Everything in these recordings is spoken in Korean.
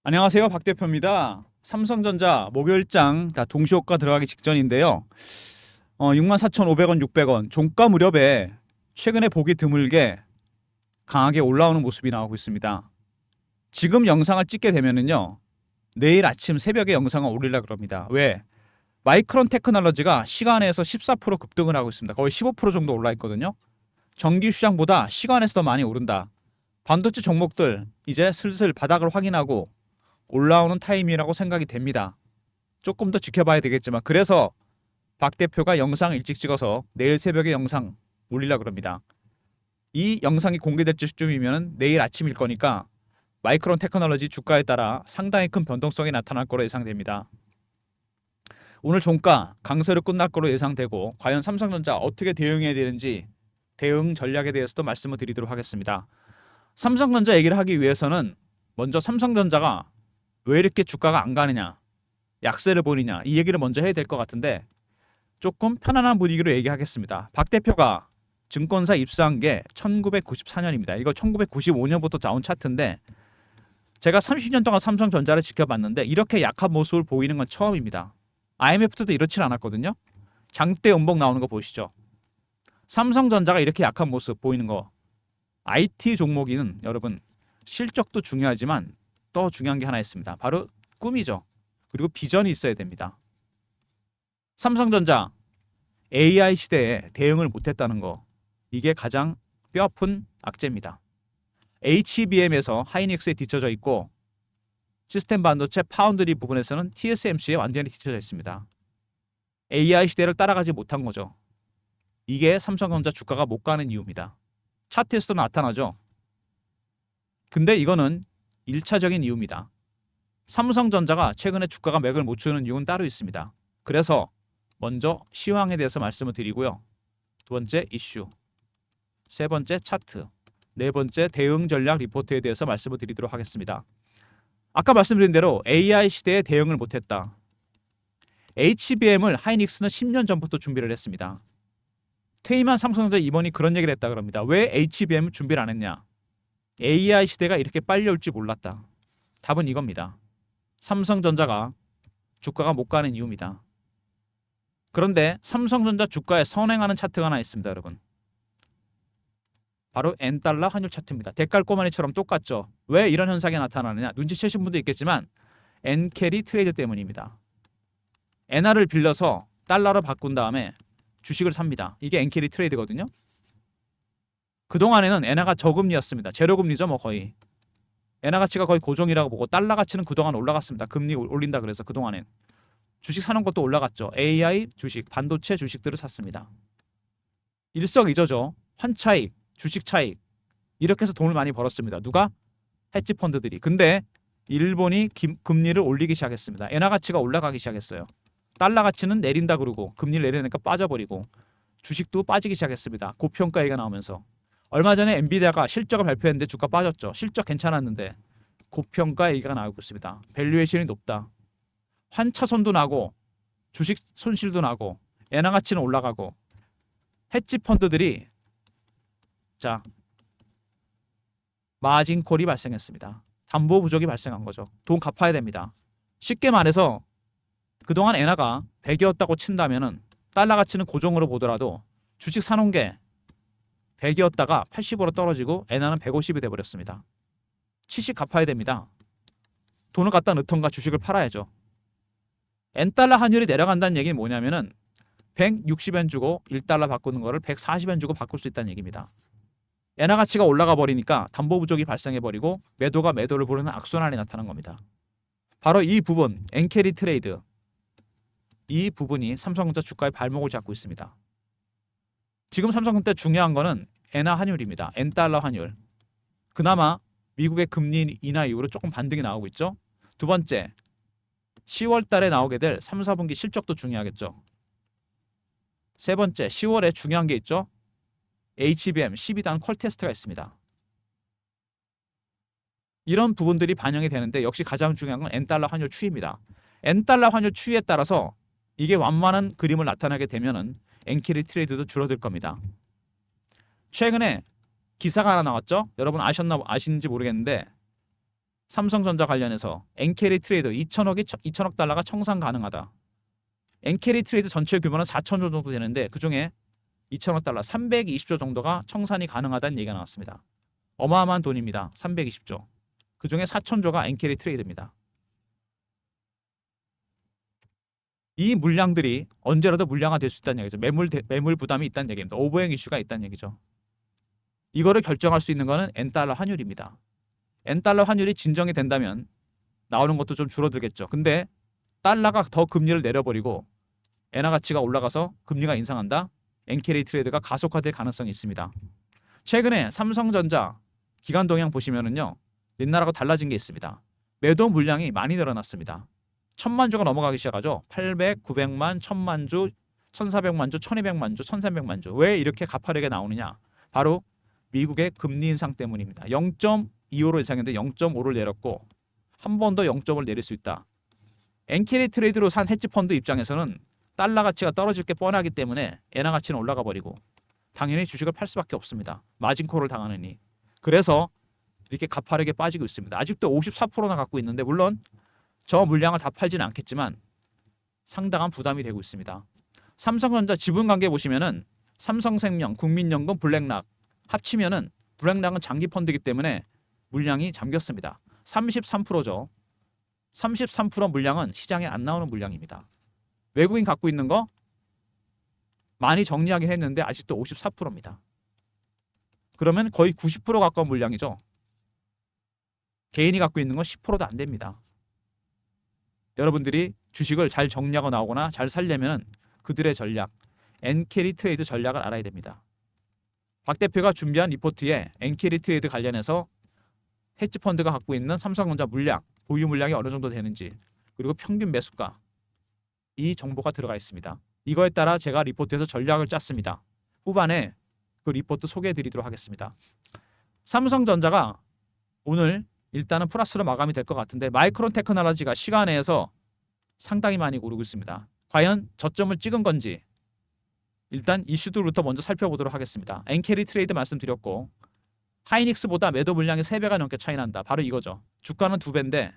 안녕하세요. 박 대표입니다. 삼성전자 목요일장 다 동시호가 들어가기 직전인데요. 64,500원, 600원 종가 무렵에 최근에 보기 드물게 강하게 올라오는 모습이 나오고 있습니다. 지금 영상을 찍게 되면은요. 내일 아침 새벽에 영상을 올리려고 합니다. 왜? 마이크론 테크놀로지가 시간에서 14% 급등을 하고 있습니다. 거의 15% 정도 올라 있거든요. 정기 시장보다 시간에서 더 많이 오른다. 반도체 종목들 이제 슬슬 바닥을 확인하고 올라오는 타임이라고 생각이 됩니다. 조금 더 지켜봐야 되겠지만 그래서 박 대표가 영상 일찍 찍어서 내일 새벽에 영상 올리려고 합니다. 이 영상이 공개될 시점이면 내일 아침일 거니까 마이크론 테크놀로지 주가에 따라 상당히 큰 변동성이 나타날 거로 예상됩니다. 오늘 종가 강세로 끝날 거로 예상되고 과연 삼성전자 어떻게 대응해야 되는지 대응 전략에 대해서도 말씀을 드리도록 하겠습니다. 삼성전자 얘기를 하기 위해서는 먼저 삼성전자가 왜 이렇게 주가가 안 가느냐, 약세를 보이냐 이 얘기를 먼저 해야 될 것 같은데 조금 편안한 분위기로 얘기하겠습니다. 박 대표가 증권사 입사한 게 1994년입니다. 이거 1995년부터 나온 차트인데 제가 30년 동안 삼성전자를 지켜봤는데 이렇게 약한 모습을 보이는 건 처음입니다. IMF 때도 이렇진 않았거든요. 장대 음봉 나오는 거 보시죠. 삼성전자가 이렇게 약한 모습 보이는 거. IT 종목이는 여러분 실적도 중요하지만 더 중요한 게 하나 있습니다. 바로 꿈이죠. 그리고 비전이 있어야 됩니다. 삼성전자 AI 시대에 대응을 못했다는 거 이게 가장 뼈아픈 악재입니다. HBM에서 하이닉스에 뒤쳐져 있고 시스템 반도체 파운드리 부분에서는 TSMC에 완전히 뒤쳐져 있습니다. AI 시대를 따라가지 못한 거죠. 이게 삼성전자 주가가 못 가는 이유입니다. 차트에서도 나타나죠. 근데 이거는 1차적인 이유입니다. 삼성전자가 최근에 주가가 맥을 못 추는 이유는 따로 있습니다. 그래서 먼저 시황에 대해서 말씀을 드리고요. 두 번째 이슈, 세 번째 차트, 네 번째 대응 전략 리포트에 대해서 말씀을 드리도록 하겠습니다. 아까 말씀드린 대로 AI 시대에 대응을 못했다. HBM을 하이닉스는 10년 전부터 준비를 했습니다. 퇴임한 삼성전자 임원이 그런 얘기를 했다 그럽니다. 왜 HBM을 준비를 안 했냐? AI 시대가 이렇게 빨리 올지 몰랐다. 답은 이겁니다. 삼성전자가 주가가 못 가는 이유입니다. 그런데 삼성전자 주가에 선행하는 차트가 하나 있습니다, 여러분. 바로 N달러 환율 차트입니다. 대깔꼬마니처럼 똑같죠. 왜 이런 현상이 나타나느냐? 눈치채신 분도 있겠지만 N캐리 트레이드 때문입니다. 엔화를 빌려서 달러로 바꾼 다음에 주식을 삽니다. 이게 N캐리 트레이드거든요. 그동안에는 엔화가 저금리였습니다. 제로금리죠, 뭐 거의. 엔화 가치가 거의 고정이라고 보고 달러 가치는 그동안 올라갔습니다. 금리 올린다 그래서 그동안엔. 주식 사는 것도 올라갔죠. AI 주식, 반도체 주식들을 샀습니다. 일석이조죠. 환차익, 주식 차익. 이렇게 해서 돈을 많이 벌었습니다. 누가? 헤지 펀드들이. 근데 일본이 금리를 올리기 시작했습니다. 엔화 가치가 올라가기 시작했어요. 달러 가치는 내린다 그러고 금리를 내리니까 빠져버리고 주식도 빠지기 시작했습니다. 고평가 얘기가 나오면서. 얼마 전에 엔비디아가 실적을 발표했는데 주가 빠졌죠. 실적 괜찮았는데 고평가 얘기가 나오고 있습니다. 밸류에이션이 높다. 환차손도 나고 주식 손실도 나고 엔화 가치는 올라가고 헤지 펀드들이 자 마진콜이 발생했습니다. 담보 부족이 발생한 거죠. 돈 갚아야 됩니다. 쉽게 말해서 그동안 엔화가 100이었다고 친다면은 달러 가치는 고정으로 보더라도 주식 사놓은 게 100이었다가 80으로 떨어지고 엔화는 150이 돼버렸습니다. 70 갚아야 됩니다. 돈을 갖다 넣던가 주식을 팔아야죠. N달러 환율이 내려간다는 얘기는 뭐냐면은 160엔 주고 1달러 바꾸는 거를 140엔 주고 바꿀 수 있다는 얘기입니다. 엔화 가치가 올라가 버리니까 담보 부족이 발생해 버리고 매도가 매도를 부르는 악순환이 나타난 겁니다. 바로 이 부분 엔캐리 트레이드 이 부분이 삼성전자 주가의 발목을 잡고 있습니다. 지금 삼성전자 중요한 거는 엔화 환율입니다. N달러 환율. 그나마 미국의 금리 인하 이후로 조금 반등이 나오고 있죠. 두 번째, 10월 달에 나오게 될 3, 4분기 실적도 중요하겠죠. 세 번째, 10월에 중요한 게 있죠. HBM 12단 퀄 테스트가 있습니다. 이런 부분들이 반영이 되는데 역시 가장 중요한 건 N달러 환율 추이입니다. N달러 환율 추이에 따라서 이게 완만한 그림을 나타나게 되면은 엔캐리 트레이드도 줄어들 겁니다. 최근에 기사가 하나 나왔죠. 여러분 아시는지 모르겠는데 삼성전자 관련해서 엔캐리 트레이드 2천억 달러가 청산 가능하다. 엔캐리 트레이드 전체 규모는 4천조 정도 되는데 그중에 2천억 달러 320조 정도가 청산이 가능하다는 얘기가 나왔습니다. 어마어마한 돈입니다. 320조. 그중에 4천조가 엔캐리 트레이드입니다. 이 물량들이 언제라도 물량화 될 수 있다는 얘기죠. 매물 부담이 있다는 얘기입니다. 오버행 이슈가 있다는 얘기죠. 이거를 결정할 수 있는 거는 N달러 환율입니다. N달러 환율이 진정이 된다면 나오는 것도 좀 줄어들겠죠. 근데 달러가 더 금리를 내려버리고 엔화 가치가 올라가서 금리가 인상한다. 엔캐리 트레이드가 가속화될 가능성이 있습니다. 최근에 삼성전자 기간 동향 보시면은요. 옛날하고 달라진 게 있습니다. 매도 물량이 많이 늘어났습니다. 1000만 주가 넘어가기 시작하죠. 800, 900만, 1000만 주, 1400만 주, 1200만 주, 1300만 주. 왜 이렇게 가파르게 나오느냐? 바로 미국의 금리 인상 때문입니다. 0.25로 예상했는데 0.5를 내렸고 한 번 더 0.5를 내릴 수 있다. 엔캐리 트레이드로 산 헤지 펀드 입장에서는 달러 가치가 떨어질 게 뻔하기 때문에 엔화 가치는 올라가 버리고 당연히 주식을 팔 수밖에 없습니다. 마진콜을 당하느니. 그래서 이렇게 가파르게 빠지고 있습니다. 아직도 54%나 갖고 있는데 물론 저 물량을 다 팔지는 않겠지만 상당한 부담이 되고 있습니다. 삼성전자 지분 관계 보시면은 삼성생명, 국민연금, 블랙락 합치면은 블랙락은 장기 펀드이기 때문에 물량이 잠겼습니다. 33%죠. 33% 물량은 시장에 안 나오는 물량입니다. 외국인 갖고 있는 거 많이 정리하긴 했는데 아직도 54%입니다. 그러면 거의 90% 가까운 물량이죠. 개인이 갖고 있는 건 10%도 안 됩니다. 여러분들이 주식을 잘 정리하고 나오거나 잘 살려면 그들의 전략, 엔캐리 트레이드 전략을 알아야 됩니다. 박 대표가 준비한 리포트에 엔캐리 트레이드 관련해서 헤지 펀드가 갖고 있는 삼성전자 물량, 보유 물량이 어느 정도 되는지 그리고 평균 매수가 이 정보가 들어가 있습니다. 이거에 따라 제가 리포트에서 전략을 짰습니다. 후반에 그 리포트 소개해 드리도록 하겠습니다. 삼성전자가 오늘 일단은 플러스로 마감이 될 것 같은데 마이크론 테크놀로지가 시간 내에서 상당히 많이 오르고 있습니다. 과연 저점을 찍은 건지 일단 이슈들부터 먼저 살펴보도록 하겠습니다. 엔캐리 트레이드 말씀드렸고 하이닉스보다 매도 물량이 3배가 넘게 차이 난다. 바로 이거죠. 주가는 2배인데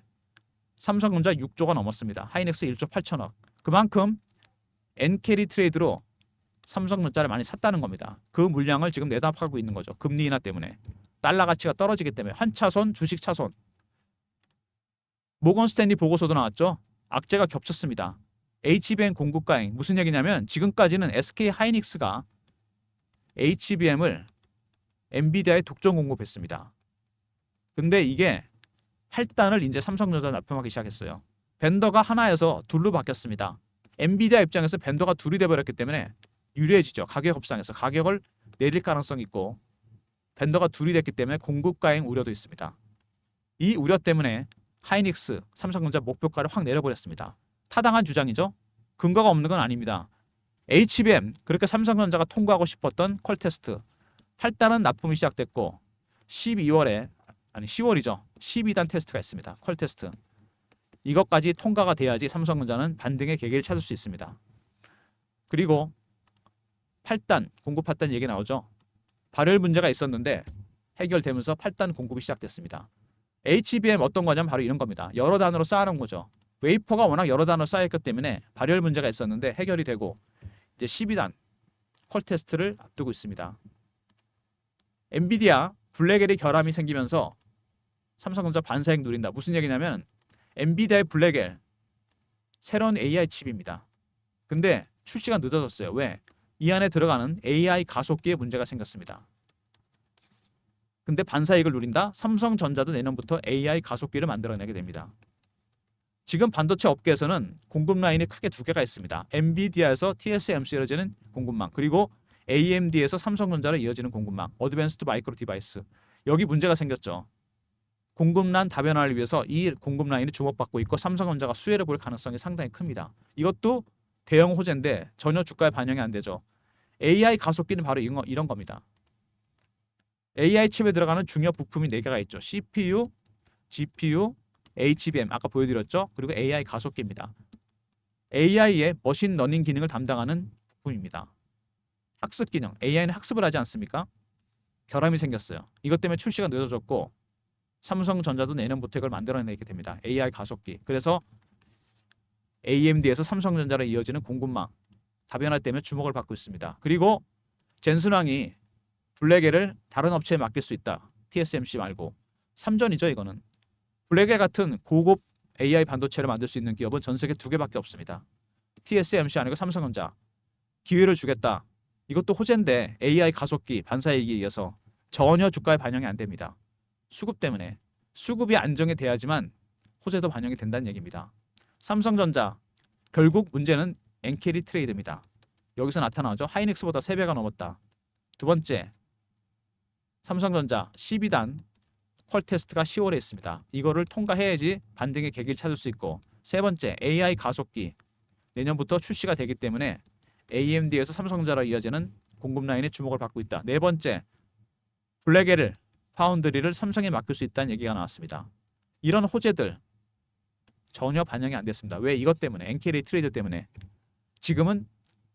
삼성전자 6조가 넘었습니다. 하이닉스 1조 8천억. 그만큼 엔캐리 트레이드로 삼성전자를 많이 샀다는 겁니다. 그 물량을 지금 내담하고 있는 거죠. 금리 인하 때문에. 달러 가치가 떨어지기 때문에 환차손, 주식 차손. 모건 스탠리 보고서도 나왔죠. 악재가 겹쳤습니다. HBM 공급과잉. 무슨 얘기냐면 지금까지는 SK 하이닉스가 HBM을 엔비디아에 독점 공급했습니다. 근데 이게 8단을 이제 삼성전자 납품하기 시작했어요. 벤더가 하나에서 둘로 바뀌었습니다. 엔비디아 입장에서 벤더가 둘이 돼버렸기 때문에 유리해지죠. 가격 협상에서 가격을 내릴 가능성이 있고 벤더가 둘이 됐기 때문에 공급 과잉 우려도 있습니다. 이 우려 때문에 하이닉스, 삼성전자 목표가를 확 내려버렸습니다. 타당한 주장이죠. 근거가 없는 건 아닙니다. HBM, 그렇게 삼성전자가 통과하고 싶었던 퀄테스트 8단은 납품이 시작됐고 10월이죠. 12단 테스트가 있습니다. 퀄테스트. 이것까지 통과가 돼야지 삼성전자는 반등의 계기를 찾을 수 있습니다. 그리고 8단, 공급 8단 얘기 나오죠. 발열 문제가 있었는데 해결되면서 8단 공급이 시작됐습니다. HBM 어떤 거냐면 바로 이런 겁니다. 여러 단으로 쌓아놓은 거죠. 웨이퍼가 워낙 여러 단으로 쌓여있기 때문에 발열 문제가 있었는데 해결이 되고 이제 12단 퀄 테스트를 앞두고 있습니다. 엔비디아 블랙엘이 결함이 생기면서 삼성전자 반사익 누린다. 무슨 얘기냐면 엔비디아의 블랙엘 새로운 AI 칩입니다. 근데 출시가 늦어졌어요. 왜? 이 안에 들어가는 AI 가속기에 문제가 생겼습니다. 근데 반사익을 누린다? 삼성전자도 내년부터 AI 가속기를 만들어내게 됩니다. 지금 반도체 업계에서는 공급 라인이 크게 두 개가 있습니다. 엔비디아에서 TSMC로 이어지는 공급망, 그리고 AMD에서 삼성전자로 이어지는 공급망, 어드밴스드 마이크로 디바이스. 여기 문제가 생겼죠. 공급란 다변화를 위해서 이 공급 라인이 주목받고 있고 삼성전자가 수혜를 볼 가능성이 상당히 큽니다. 이것도 대형 호재인데 전혀 주가에 반영이 안 되죠. AI 가속기는 바로 이런 겁니다. AI 칩에 들어가는 중요 부품이 4개가 있죠. CPU, GPU, HBM 아까 보여드렸죠. 그리고 AI 가속기입니다. AI의 머신러닝 기능을 담당하는 부품입니다. 학습 기능, AI는 학습을 하지 않습니까? 결함이 생겼어요. 이것 때문에 출시가 늦어졌고 삼성전자도 내년부터 이걸 만들어내게 됩니다. AI 가속기. 그래서 AMD에서 삼성전자로 이어지는 공급망 다변화 때문에 주목을 받고 있습니다. 그리고 젠슨왕이 블랙에를 다른 업체에 맡길 수 있다. TSMC 말고. 삼전이죠 이거는. 블랙에 같은 고급 AI 반도체를 만들 수 있는 기업은 전 세계 2개밖에 없습니다. TSMC 아니고 삼성전자. 기회를 주겠다. 이것도 호재인데 AI 가속기 반사이익에 의해서 전혀 주가에 반영이 안 됩니다. 수급 때문에. 수급이 안정이 돼야지만 호재도 반영이 된다는 얘기입니다. 삼성전자 결국 문제는 엔캐리 트레이드입니다. 여기서 나타나죠. 하이닉스보다 3배가 넘었다. 두 번째, 삼성전자 12단 퀄 테스트가 10월에 있습니다. 이거를 통과해야지 반등의 계기를 찾을 수 있고, 세 번째, AI 가속기 내년부터 출시가 되기 때문에 AMD에서 삼성전자로 이어지는 공급 라인에 주목을 받고 있다. 네 번째, 블랙에를 파운드리를 삼성에 맡길 수 있다는 얘기가 나왔습니다. 이런 호재들 전혀 반영이 안 됐습니다. 왜? 이것 때문에, 엔캐리 트레이드 때문에. 지금은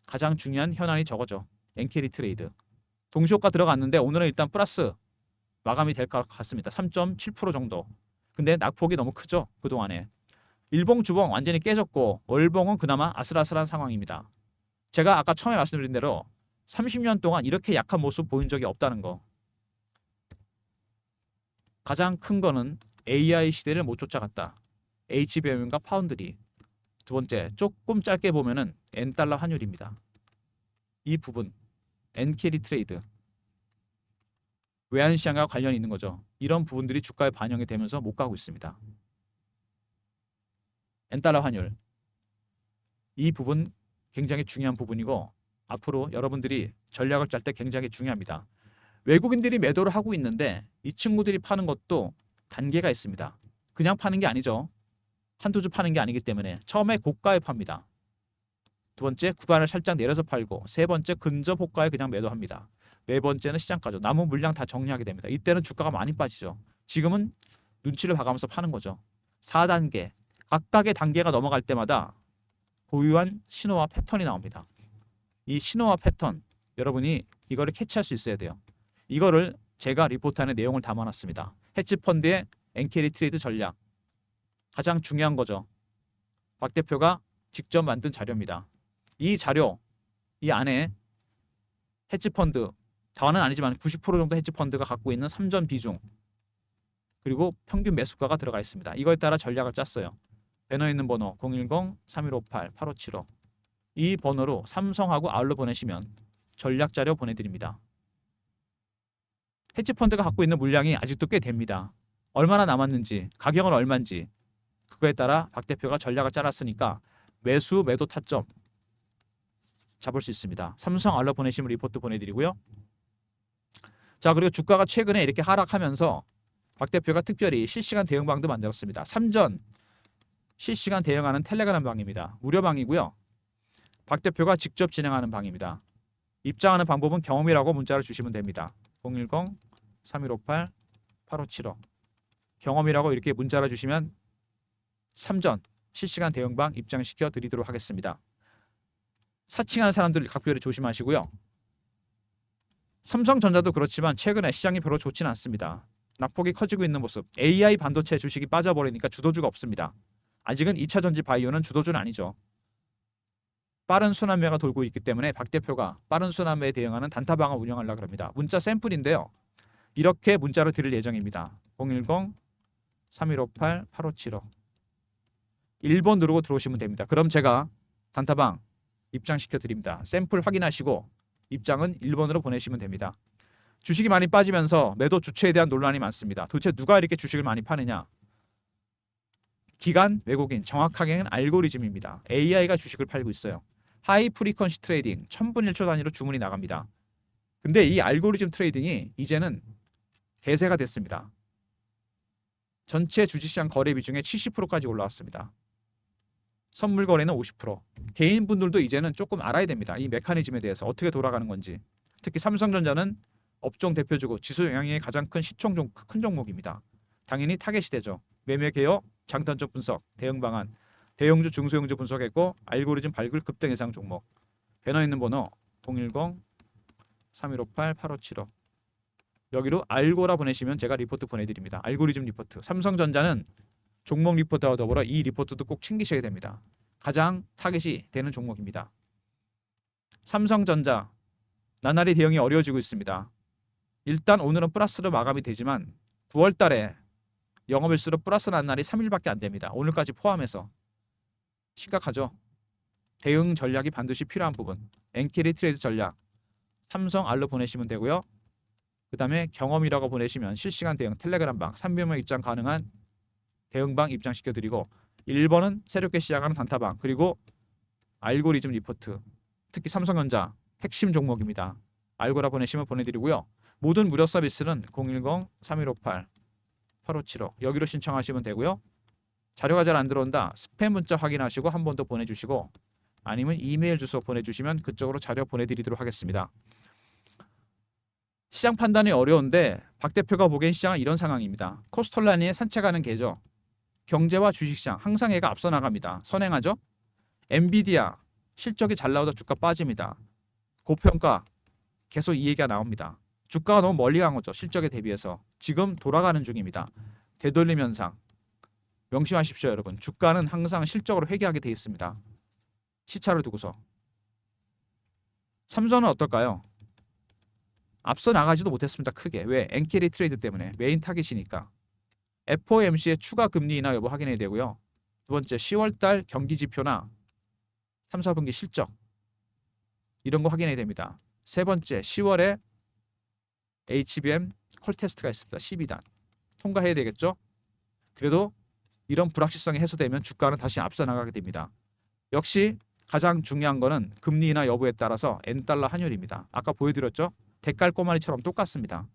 가장 중요한 현안이 저거죠. 엔캐리 트레이드. 동시효과 들어갔는데 오늘은 일단 플러스 마감이 될 것 같습니다. 3.7% 정도. 근데 낙폭이 너무 크죠. 그동안에. 일봉 주봉 완전히 깨졌고 월봉은 그나마 아슬아슬한 상황입니다. 제가 아까 처음에 말씀드린 대로 30년 동안 이렇게 약한 모습 보인 적이 없다는 거. 가장 큰 거는 AI 시대를 못 쫓아갔다. HBM과 파운드리. 두 번째, 조금 짧게 보면은 N달러 환율입니다. 이 부분, 엔캐리 트레이드. 외환시장과 관련이 있는 거죠. 이런 부분들이 주가에 반영이 되면서 못 가고 있습니다. N달러 환율. 이 부분 굉장히 중요한 부분이고 앞으로 여러분들이 전략을 짤 때 굉장히 중요합니다. 외국인들이 매도를 하고 있는데 이 친구들이 파는 것도 단계가 있습니다. 그냥 파는 게 아니죠. 한두 주 파는 게 아니기 때문에 처음에 고가에 팝니다. 두 번째, 구간을 살짝 내려서 팔고, 세 번째, 근접 호가에 그냥 매도합니다. 네 번째는 시장가죠. 남은 물량 다 정리하게 됩니다. 이때는 주가가 많이 빠지죠. 지금은 눈치를 봐가면서 파는 거죠. 4단계, 각각의 단계가 넘어갈 때마다 고유한 신호와 패턴이 나옵니다. 이 신호와 패턴, 여러분이 이거를 캐치할 수 있어야 돼요. 이거를 제가 리포트 안에 내용을 담아놨습니다. 헤지펀드의 엔캐리 트레이드 전략. 가장 중요한 거죠. 박 대표가 직접 만든 자료입니다. 이 자료, 이 안에 헤지펀드, 다는 아니지만 90% 정도 헤지펀드가 갖고 있는 삼전 비중, 그리고 평균 매수가가 들어가 있습니다. 이거에 따라 전략을 짰어요. 배너에 있는 번호 010-3158-8575. 이 번호로 삼성하고 아울러 보내시면 전략 자료 보내드립니다. 헤지펀드가 갖고 있는 물량이 아직도 꽤 됩니다. 얼마나 남았는지, 가격은 얼마인지, 그거에 따라 박 대표가 전략을 짜놨으니까 매수, 매도 타점 잡을 수 있습니다. 삼성 알러 보내시면 리포트 보내드리고요. 자, 그리고 주가가 최근에 이렇게 하락하면서 박 대표가 특별히 실시간 대응방도 만들었습니다. 3전 실시간 대응하는 텔레그램 방입니다. 무료방이고요. 박 대표가 직접 진행하는 방입니다. 입장하는 방법은 경험이라고 문자를 주시면 됩니다. 010-3158-8575. 경험이라고 이렇게 문자를 주시면 3전 실시간 대응방 입장시켜 드리도록 하겠습니다. 사칭하는 사람들 각별히 조심하시고요. 삼성전자도 그렇지만 최근에 시장이 별로 좋지는 않습니다. 낙폭이 커지고 있는 모습. AI 반도체 주식이 빠져버리니까 주도주가 없습니다. 아직은 2차 전지 바이오는 주도주는 아니죠. 빠른 순환매가 돌고 있기 때문에 박 대표가 빠른 순환매에 대응하는 단타방을 운영하려고 합니다. 문자 샘플인데요. 이렇게 문자를 드릴 예정입니다. 010-3158-8575. 1번 누르고 들어오시면 됩니다. 그럼 제가 단타방 입장시켜 드립니다. 샘플 확인하시고 입장은 1번으로 보내시면 됩니다. 주식이 많이 빠지면서 매도 주체에 대한 논란이 많습니다. 도대체 누가 이렇게 주식을 많이 파느냐? 기관, 외국인, 정확하게는 알고리즘입니다. AI가 주식을 팔고 있어요. 하이 프리퀀시 트레이딩, 1000분 1초 단위로 주문이 나갑니다. 근데 이 알고리즘 트레이딩이 이제는 대세가 됐습니다. 전체 주식시장 거래 비중의 70%까지 올라왔습니다. 선물 거래는 50%. 개인분들도 이제는 조금 알아야 됩니다. 이 메커니즘에 대해서 어떻게 돌아가는 건지. 특히 삼성전자는 업종 대표주고 지수 영향이 가장 큰 큰 종목입니다. 당연히 타겟이 되죠. 매매 개요, 장단적 분석, 대응 방안, 대형주, 중소형주 분석했고 알고리즘 발굴 급등 예상 종목. 배너 있는 번호 010-3158-8575. 여기로 알고라 보내시면 제가 리포트 보내드립니다. 알고리즘 리포트. 삼성전자는 종목 리포트와 더불어 이 리포트도 꼭 챙기셔야 됩니다. 가장 타겟이 되는 종목입니다. 삼성전자 나날이 대응이 어려워지고 있습니다. 일단 오늘은 플러스로 마감이 되지만 9월 달에 영업일수로 플러스 난 날이 3일밖에 안 됩니다. 오늘까지 포함해서 심각하죠. 대응 전략이 반드시 필요한 부분. 엔캐리 트레이드 전략 삼성 알로 보내시면 되고요. 그 다음에 경험이라고 보내시면 실시간 대응 텔레그램방 300명 입장 가능한 대응방 입장시켜드리고 1번은 새롭게 시작하는 단타방 그리고 알고리즘 리포트 특히 삼성전자 핵심 종목입니다. 알고라 보내시면 보내드리고요. 모든 무료 서비스는 010-3158-8575 여기로 신청하시면 되고요. 자료가 잘 안 들어온다. 스팸 문자 확인하시고 한 번 더 보내주시고 아니면 이메일 주소 보내주시면 그쪽으로 자료 보내드리도록 하겠습니다. 시장 판단이 어려운데 박 대표가 보기엔 시장은 이런 상황입니다. 코스톨라니에 산책하는 개죠. 경제와 주식시장 항상 얘가 앞서 나갑니다. 선행하죠. 엔비디아 실적이 잘 나오다 주가 빠집니다. 고평가 계속 이 얘기가 나옵니다. 주가가 너무 멀리 간 거죠. 실적에 대비해서. 지금 돌아가는 중입니다. 되돌림 현상. 명심하십시오 여러분. 주가는 항상 실적으로 회귀하게 돼 있습니다. 시차를 두고서. 삼성은 어떨까요? 앞서 나가지도 못했습니다. 크게. 왜? 엔캐리 트레이드 때문에. 메인 타깃이니까. FOMC의 추가 금리 인하 여부 확인해야 되고요. 두 번째 10월달 경기 지표나 3, 4분기 실적 이런 거 확인해야 됩니다. 세 번째 10월에 HBM 콜 테스트가 있습니다. 12단 통과해야 되겠죠. 그래도 이런 불확실성이 해소되면 주가는 다시 앞서 나가게 됩니다. 역시 가장 중요한 거는 금리 인하 여부에 따라서 엔달러 환율입니다. 아까 보여드렸죠. 대깔 꼬마리처럼 똑같습니다.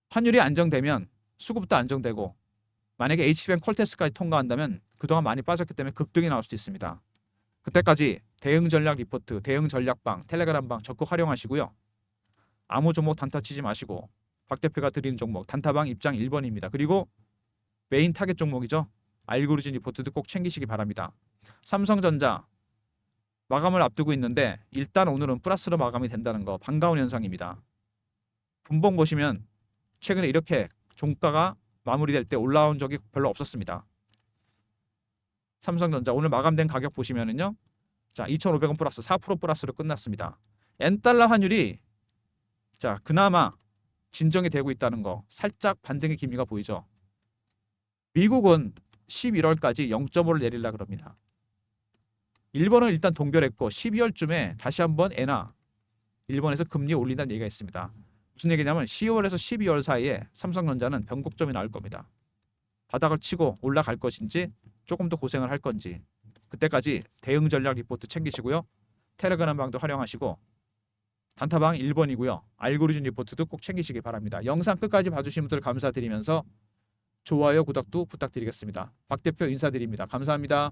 환율이 안정되면 수급도 안정되고 만약에 HBM 콜 테스트까지 통과한다면 그동안 많이 빠졌기 때문에 급등이 나올 수 있습니다. 그때까지 대응 전략 리포트, 대응 전략방, 텔레그램방 적극 활용하시고요. 아무 종목 단타 치지 마시고 박 대표가 드리는 종목 단타방 입장 1번입니다. 그리고 메인 타겟 종목이죠. 알고리즘 리포트도 꼭 챙기시기 바랍니다. 삼성전자 마감을 앞두고 있는데 일단 오늘은 플러스로 마감이 된다는 거 반가운 현상입니다. 분봉 보시면 최근에 이렇게 종가가 마무리될 때 올라온 적이 별로 없었습니다. 삼성전자 오늘 마감된 가격 보시면은요. 자, 2,500원 플러스 4% 플러스로 끝났습니다. 엔달러 환율이 자, 그나마 진정이 되고 있다는 거 살짝 반등의 기미가 보이죠. 미국은 11월까지 0.5를 내리려고 그럽니다. 일본은 일단 동결했고 12월쯤에 다시 한번 엔화 일본에서 금리 올린다는 얘기가 있습니다. 무슨 얘기냐면 10월에서 12월 사이에 삼성전자는 변곡점이 나올 겁니다. 바닥을 치고 올라갈 것인지 조금 더 고생을 할 건지 그때까지 대응 전략 리포트 챙기시고요. 텔레그램 방도 활용하시고 단타방 1번이고요. 알고리즘 리포트도 꼭 챙기시기 바랍니다. 영상 끝까지 봐주신 분들 감사드리면서 좋아요, 구독도 부탁드리겠습니다. 박 대표 인사드립니다. 감사합니다.